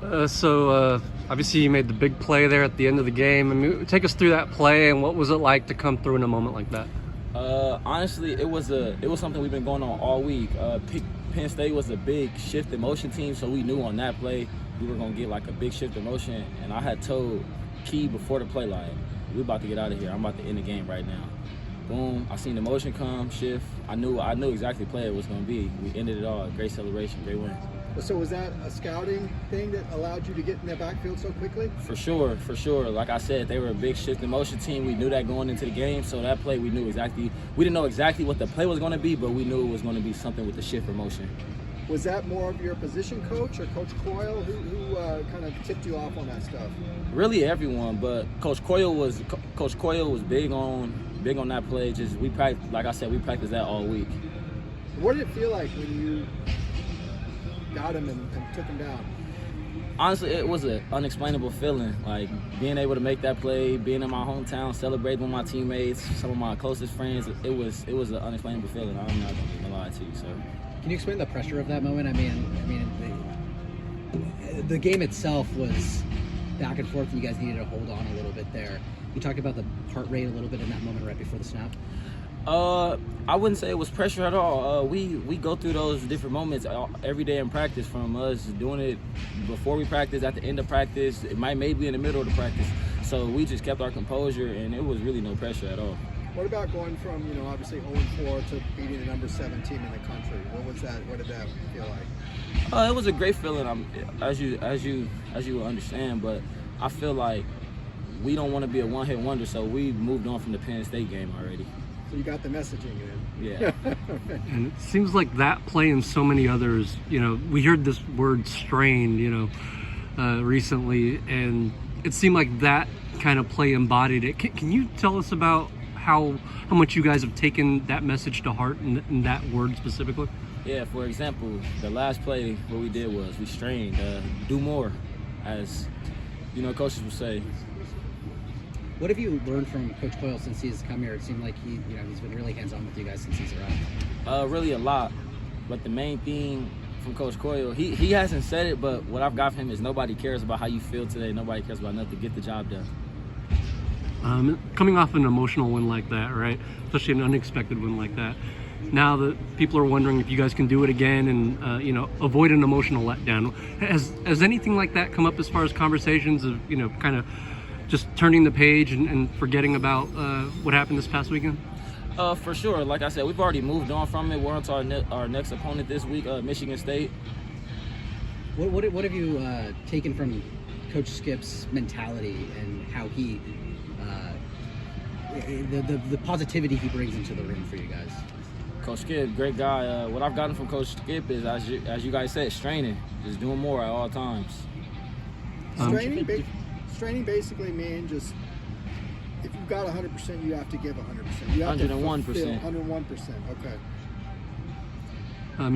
Obviously you made the big play there at the end of the game. I mean, take us through that play and what was it like to come through in a moment like that? Honestly, it was something we've been going on all week. Penn State was a big shift in motion team, so we knew on that play we were gonna get like a big shift in motion. And I had told Key before the play, like, we're about to get out of here. I'm about to end the game right now. Boom! I seen the motion come, shift. I knew exactly the play it was gonna be. We ended it all. Great celebration, great win. So was that a scouting thing that allowed you to get in that backfield so quickly? For sure. Like I said, they were a big shift in motion team. We knew that going into the game, so that play we didn't know exactly what the play was going to be, but we knew it was going to be something with the shift in motion. Was that more of your position coach or Coach Coyle who kind of tipped you off on that stuff? Really everyone, but Coach Coyle was big on that play. We practiced that all week. What did it feel like when you got him and took him down? Honestly, it was an unexplainable feeling. Like being able to make that play, being in my hometown, celebrating with my teammates, some of my closest friends. It was an unexplainable feeling. I'm not gonna lie to you. So, can you explain the pressure of that moment? I mean, the game itself was back and forth, and you guys needed to hold on a little bit there. You talked about the heart rate a little bit in that moment right before the snap. I wouldn't say it was pressure at all. We go through those different moments every day in practice, from us doing it before we practice, at the end of practice, it maybe in the middle of the practice. So we just kept our composure, and it was really no pressure at all. What about going from, obviously 0-4 to beating the number 7 team in the country? What was that? What did that feel like? It was a great feeling, as you will understand, but I feel like we don't want to be a one-hit wonder, so we moved on from the Penn State game already. So you got the messaging in. Yeah. And it seems like that play and so many others, we heard this word strained, recently, and it seemed like that kind of play embodied it. Can you tell us about how much you guys have taken that message to heart and that word specifically? Yeah, for example, the last play, what we did was we strained, do more, as, coaches would say. What have you learned from Coach Coyle since he's come here? It seemed like he's been really hands-on with you guys since he's arrived. Really a lot. But the main thing from Coach Coyle, he hasn't said it, but what I've got from him is nobody cares about how you feel today. Nobody cares about nothing. Get the job done. Coming off an emotional win like that, right? Especially an unexpected win like that. Now that people are wondering if you guys can do it again and, avoid an emotional letdown. Has anything like that come up as far as conversations of, kind of just turning the page and forgetting about what happened this past weekend? For sure. Like I said, we've already moved on from it. We're on to our next opponent this week, Michigan State. What have you taken from Coach Skip's mentality and how he, the positivity he brings into the room for you guys? Coach Skip, great guy. What I've gotten from Coach Skip is, as you guys said, straining, just doing more at all times. Straining basically means just if you've got 100%, you have to give 100%. You have 101%. 101%. Okay.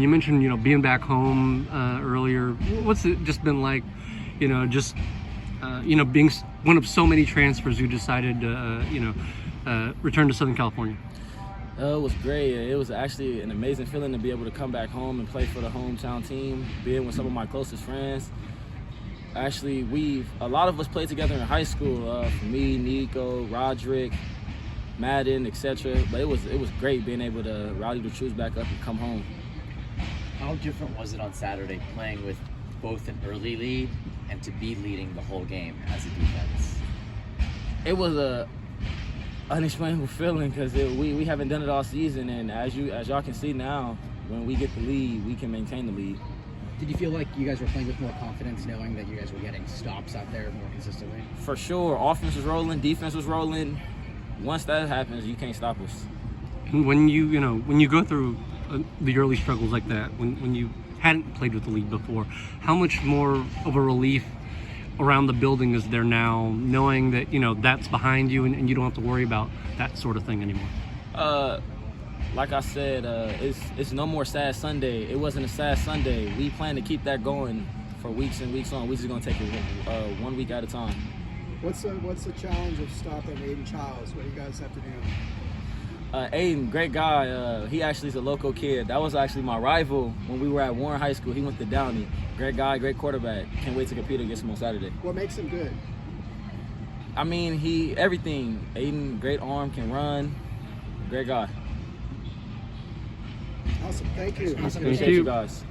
You mentioned being back home earlier. What's it just been like? Being one of so many transfers who decided to return to Southern California. It was great. It was actually an amazing feeling to be able to come back home and play for the hometown team, being with some of my closest friends. Actually, a lot of us played together in high school. Me, Nico, Roderick, Madden, etc. But it was great being able to rally the troops back up and come home. How different was it on Saturday playing with both an early lead and to be leading the whole game as a defense? It was a unexplainable feeling because we haven't done it all season, and as y'all can see now, when we get the lead, we can maintain the lead. Did you feel like you guys were playing with more confidence, knowing that you guys were getting stops out there more consistently? For sure. Offense was rolling, defense was rolling. Once that happens, you can't stop us. And when you go through the early struggles like that, when you hadn't played with the league before, how much more of a relief around the building is there now, knowing that that's behind you and you don't have to worry about that sort of thing anymore? Like I said, it's no more sad Sunday. It wasn't a sad Sunday. We plan to keep that going for weeks and weeks on. We're just gonna take it 1 week at a time. What's the challenge of stopping Aiden Childs? What do you guys have to do? Aiden, great guy. He actually is a local kid. That was actually my rival when we were at Warren High School. He went to Downey. Great guy, great quarterback. Can't wait to compete against him on Saturday. What makes him good? I mean, everything. Aiden, great arm, can run. Great guy. Awesome. Thank you. Appreciate you guys.